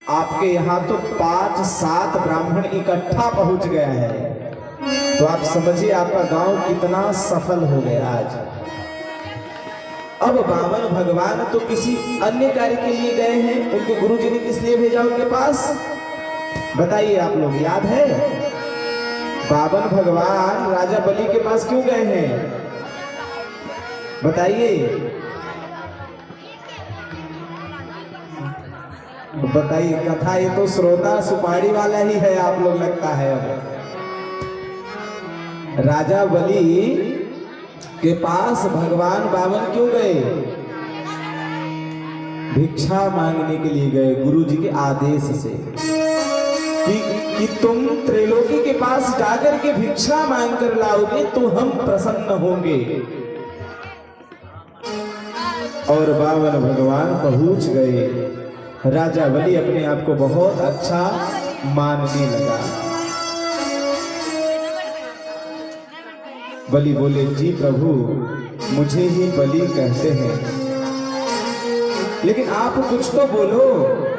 आपके यहाँ तो 5-7 ब्राह्मण इकट्ठा पहुंच गया है, तो आप समझिए आपका गांव कितना सफल हो गया आज। अब बावन भगवान तो किसी अन्य कार्य के लिए गए हैं, उनके गुरुजी ने किस लिए भेजा उनके पास, बताइए आप लोग, याद है? बावन भगवान राजा बलि के पास क्यों गए हैं, बताइए बताइए। कथा ये तो श्रोता सुपारी वाला ही है आप लोग, लगता है। अब राजा बलि के पास भगवान बावन क्यों गए, भिक्षा मांगने के लिए गए, गुरु जी के आदेश से कि तुम त्रिलोकी के पास जाकर के भिक्षा मांग कर लाओगे तो हम प्रसन्न होंगे। और बावन भगवान पहुंच गए। राजा बलि अपने आप को बहुत अच्छा मानने लगा। बलि बोले, जी प्रभु मुझे ही बलि कहते हैं, लेकिन आप कुछ तो बोलो,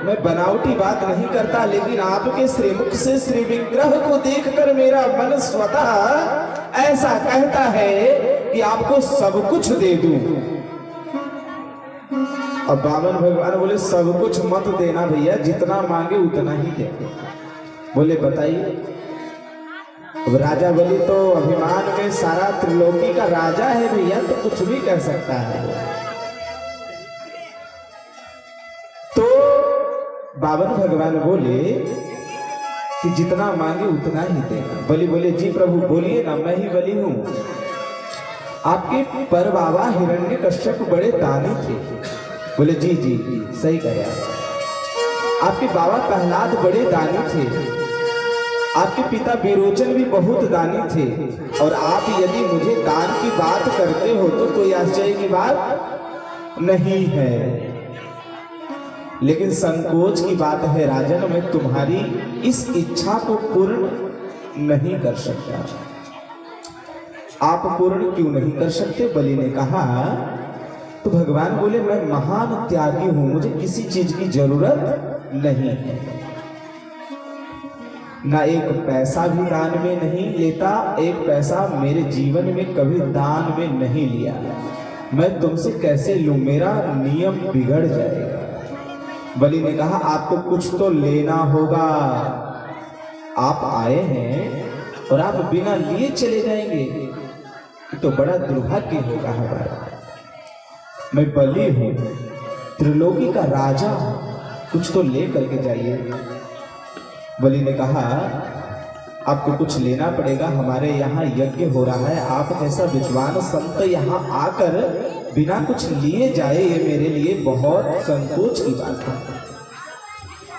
मैं बनावटी बात नहीं करता, लेकिन आपके श्रीमुख से श्री विग्रह को देखकर मेरा मन स्वतः ऐसा कहता है कि आपको सब कुछ दे दूं। अब बावन भगवान बोले, सब कुछ मत देना भैया, जितना मांगे उतना ही दे। बोले बताइए। अब राजा बलि तो अभिमान में सारा त्रिलोकी का राजा है भैया, तो कुछ भी कह सकता है। तो बावन भगवान बोले कि जितना मांगे उतना ही देना। बलि बोले, जी प्रभु बोलिए ना, मैं ही बलि हूं। आपके पर बाबा हिरण्यकश्यप बड़े दानी थे। बोले, जी जी सही कहा। आपके बाबा प्रहलाद बड़े दानी थे, आपके पिता विरोचन भी बहुत दानी थे, और आप यदि मुझे दान की बात करते हो तो कोई आश्चर्य की बात नहीं है। लेकिन संकोच की बात है राजन, मैं तुम्हारी इस इच्छा को पूर्ण नहीं कर सकता। आप पूर्ण क्यों नहीं कर सकते? बलि ने कहा। तो भगवान बोले, मैं महान त्यागी हूं, मुझे किसी चीज की जरूरत नहीं है, ना एक पैसा भी दान में नहीं लेता, एक पैसा मेरे जीवन में कभी दान में नहीं लिया। मैं तुमसे कैसे लूं, मेरा नियम बिगड़ जाएगा। बलि ने कहा, आपको कुछ तो लेना होगा। आप आए हैं और आप बिना लिए चले जाएंगे, तो बड़ा दुर्भाग्य होगा हमारा। मैं बलि हूं, त्रिलोकी का राजा, कुछ तो ले करके जाइए। बलि ने कहा, आपको कुछ लेना पड़ेगा, हमारे यहाँ यज्ञ हो रहा है, आप जैसा विद्वान संत यहाँ आकर बिना कुछ लिए जाए, ये मेरे लिए बहुत संकोच की बात है।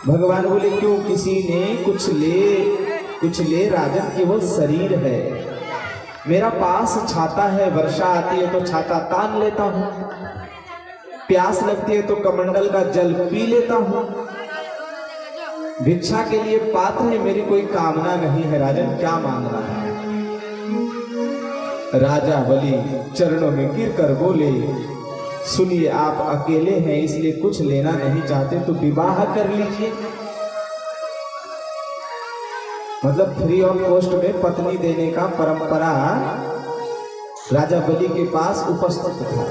भगवान बोले, क्यों, किसी ने कुछ ले राजन, केवल शरीर है। मेरा पास छाता है, वर्षा आती है तो छाता तान लेता हूं, प्यास लगती है तो कमंडल का जल पी लेता हूं। भिक्षा के लिए पात्र है, मेरी कोई कामना नहीं है। राजन क्या मांगना है? राजा बलि चरणों में गिर कर बोले, सुनिए, आप अकेले हैं इसलिए कुछ लेना नहीं चाहते तो विवाह कर लीजिए। मतलब फ्री ऑफ कॉस्ट में पत्नी देने का परंपरा राजा बलि के पास उपस्थित था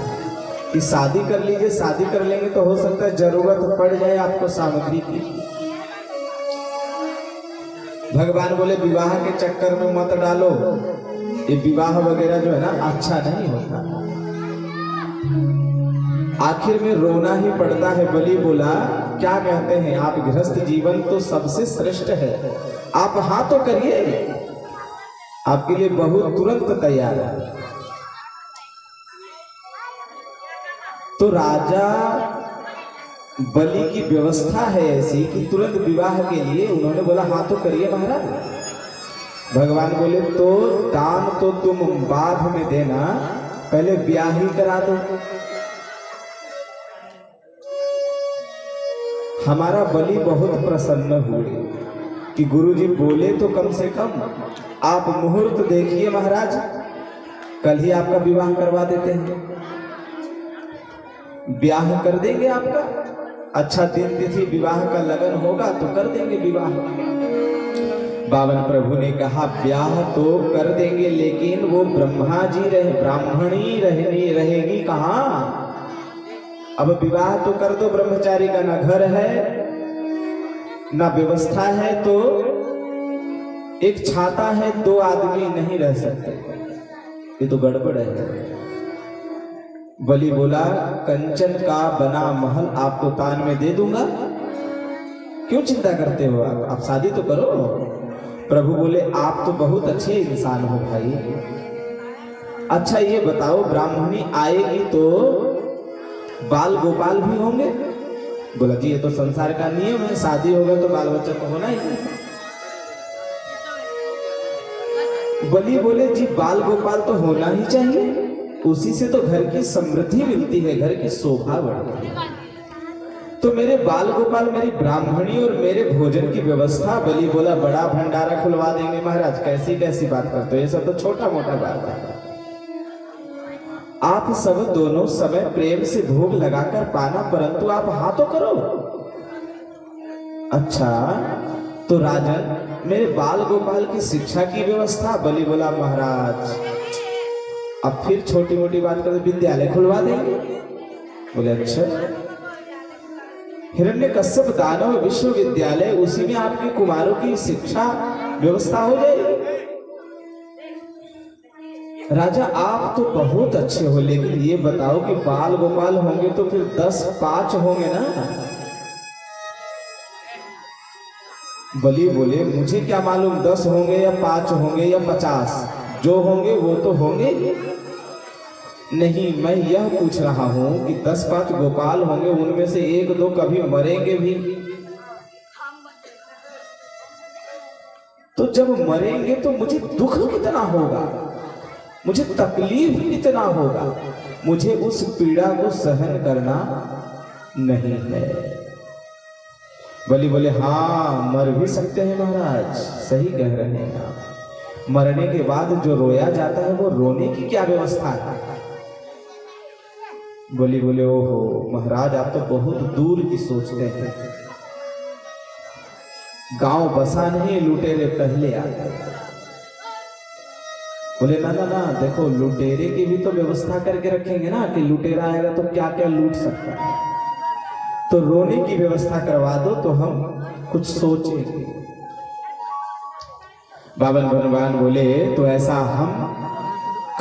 कि शादी कर लीजिए, शादी कर लेंगे तो हो सकता है जरूरत पड़ जाए आपको सामग्री की। भगवान बोले, विवाह के चक्कर में मत डालो, ये विवाह वगैरह जो है ना अच्छा नहीं होता, आखिर में रोना ही पड़ता है। बलि बोला, क्या कहते हैं आप, गृहस्थ जीवन तो सबसे श्रेष्ठ है, आप हाँ तो करिए, आपके लिए बहुत तुरंत तैयार है। तो राजा बलि की व्यवस्था है ऐसी कि तुरंत विवाह के लिए उन्होंने बोला, हाँ तो करिए महाराज। भगवान बोले, तो दान तो तुम बाद में देना, पहले ब्याह ही करा दो। हमारा बलि बहुत प्रसन्न हुए कि गुरुजी बोले तो कम से कम आप मुहूर्त देखिए महाराज, कल ही आपका विवाह करवा देते हैं, ब्याह कर देंगे आपका। अच्छा दिन तिथि विवाह का लगन होगा तो कर देंगे विवाह। बावन प्रभु ने कहा ब्याह तो कर देंगे, लेकिन वो ब्रह्मा जी ब्राह्मणी रहेगी कहाँ? अब विवाह तो कर दो ब्रह्मचारी का, ना घर है ना व्यवस्था है, तो एक छाता है, 2 आदमी नहीं रह सकते, ये तो गड़बड़ है। बलि बोला कंचन का बना महल आपको तान में दे दूंगा, क्यों चिंता करते हो आप शादी तो करो। प्रभु बोले आप तो बहुत अच्छे इंसान हो भाई। अच्छा ये बताओ ब्राह्मणी आएगी तो बाल गोपाल भी होंगे? बोला जी ये तो संसार का नियम है, शादी होगा तो बाल बच्चा तो होना ही। बलि बोले जी बाल गोपाल तो होना ही चाहिए, उसी से तो घर की समृद्धि मिलती है, घर की शोभा बढ़ती है। तो मेरे बाल गोपाल, मेरी ब्राह्मणी और मेरे भोजन की व्यवस्था। बलि बोला बड़ा भंडारा खुलवा देंगे महाराज। कैसी कैसी बात करते हो, ये सब तो छोटा मोटा बात है। आप सब दोनों समय प्रेम से भोग लगाकर पाना, परंतु आप हाँ तो करो। अच्छा तो राजन मेरे बाल गोपाल की शिक्षा की व्यवस्था। बलि बोला महाराज अब फिर छोटी मोटी बात कर, विद्यालय खुलवा देंगे। बोले अच्छा। हिरण्यकश्यप दानव विश्वविद्यालय, उसी में आपके कुमारों की शिक्षा व्यवस्था हो जाएगी। राजा आप तो बहुत अच्छे हो, लेकिन ये बताओ कि बाल गोपाल होंगे तो फिर 10-5 होंगे ना? बलि बोले मुझे क्या मालूम 10 होंगे या 5 होंगे या 50, जो होंगे वो तो होंगे। नहीं मैं यह पूछ रहा हूं कि 10-5 गोपाल होंगे, उनमें से 1-2 कभी मरेंगे भी, तो जब मरेंगे तो मुझे दुख कितना होगा, मुझे तकलीफ कितना होगा, मुझे उस पीड़ा को सहन करना नहीं है। बलि बोले हाँ मर भी सकते हैं महाराज, सही कह रहे हैं आप। मरने के बाद जो रोया जाता है वो रोने की क्या व्यवस्था है? बलि बोले ओहो महाराज आप तो बहुत दूर की सोचते हैं। गांव बसा नहीं, लुटेरे पहले आ गए। बोले ना ना ना देखो लुटेरे की भी तो व्यवस्था करके रखेंगे ना, कि लुटेरा आएगा तो क्या क्या लूट सकता है, तो रोने की व्यवस्था करवा दो तो हम कुछ सोचेंगे। बावन भगवान बोले तो ऐसा हम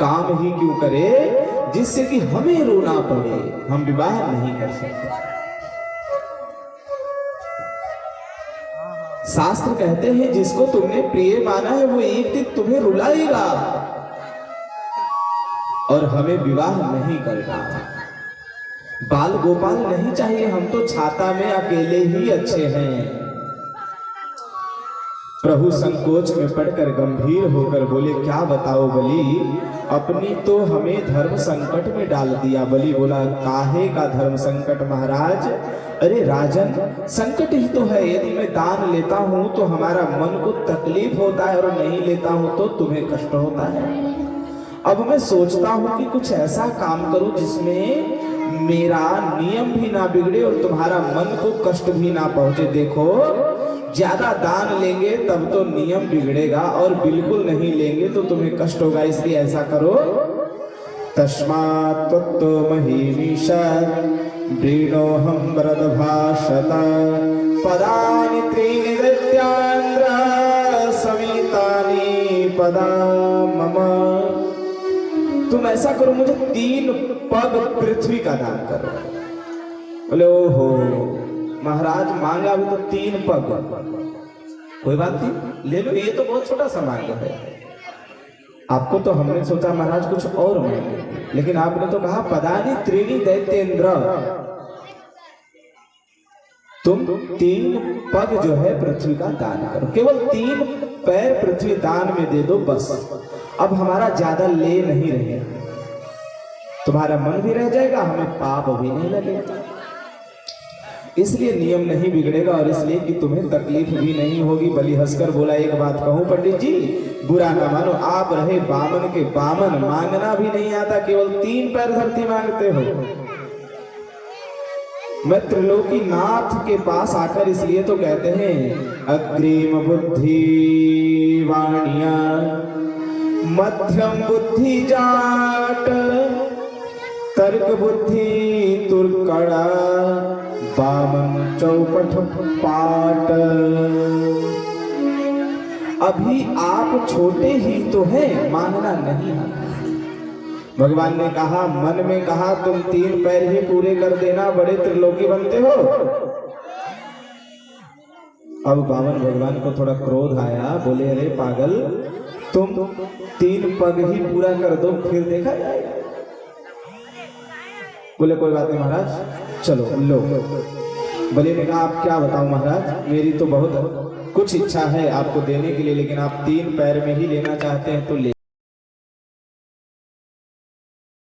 काम ही क्यों करें जिससे कि हमें रोना पड़े, हम विवाह नहीं कर सकते। शास्त्र कहते हैं जिसको तुमने प्रिय माना है वो एक दिन तुम्हें रुलाएगा, और हमें विवाह नहीं करना। बाल गोपाल नहीं चाहिए, हम तो छाता में अकेले ही अच्छे हैं। प्रभु संकोच में पड़कर गंभीर होकर बोले क्या बताओ बलि, अपनी तो हमें धर्म संकट में डाल दिया। बलि बोला काहे का धर्म संकट महाराज? अरे राजन संकट ही तो है, यदि मैं दान लेता हूं तो हमारा मन को तकलीफ होता है, और नहीं लेता हूं तो तुम्हें कष्ट होता है। अब मैं सोचता हूं कि कुछ ऐसा काम करूं जिसमें मेरा नियम भी ना बिगड़े और तुम्हारा मन को कष्ट भी ना पहुंचे। देखो ज्यादा दान लेंगे तब तो नियम बिगड़ेगा, और बिल्कुल नहीं लेंगे तो तुम्हें कष्ट होगा, इसलिए ऐसा करो। तस्मात् त्वत्तो महीमीश वृणोऽहं वरदभाषत पदानि त्रीणि दैत्यान्द्र समितानि पदा मम। तुम ऐसा करो मुझे 3 पग पृथ्वी का दान करो। बोले ओहो महाराज मांगा भी तो 3 पग, कोई बात नहीं ले लो, ये तो बहुत छोटा सा मांग है। आपको तो हमने सोचा महाराज कुछ और मांगे, लेकिन आपने तो कहा पदानि त्रीणि दैत्येंद्र, तुम 3 पग जो है पृथ्वी का दान करो, केवल 3 पैर पृथ्वी दान में दे दो बस। अब हमारा ज्यादा ले नहीं रहे, तुम्हारा मन भी रह जाएगा, हमें पाप भी नहीं लगेगा, इसलिए नियम नहीं बिगड़ेगा, और इसलिए कि तुम्हें तकलीफ भी नहीं होगी। बलि हंसकर बोला एक बात कहूं पंडित जी, बुरा ना मानो, आप रहे बामन के बामन, मांगना भी नहीं आता, केवल 3 पैर धरती मांगते हो। मैं त्रिलोकी नाथ के पास आकर इसलिए तो कहते हैं अग्रिम बुद्धि वाणिया मध्यम बुद्धि जाट तर्क बुद्धि तुरकड़ा बामन चौपट पाट। अभी आप छोटे ही तो हैं, मानना नहीं आता। भगवान ने कहा, मन में कहा तुम 3 पैर ही पूरे कर देना, बड़े त्रिलोकी बनते हो। अब बामन भगवान को थोड़ा क्रोध आया, बोले अरे पागल, तुम 3 पग ही पूरा कर दो फिर देखा जाएगा। बोले कोई बात नहीं महाराज, चलो लो। बलि ने कहा आप क्या बताऊं महाराज, मेरी तो बहुत कुछ इच्छा है आपको देने के लिए, लेकिन आप 3 पैर में ही लेना चाहते हैं तो ले।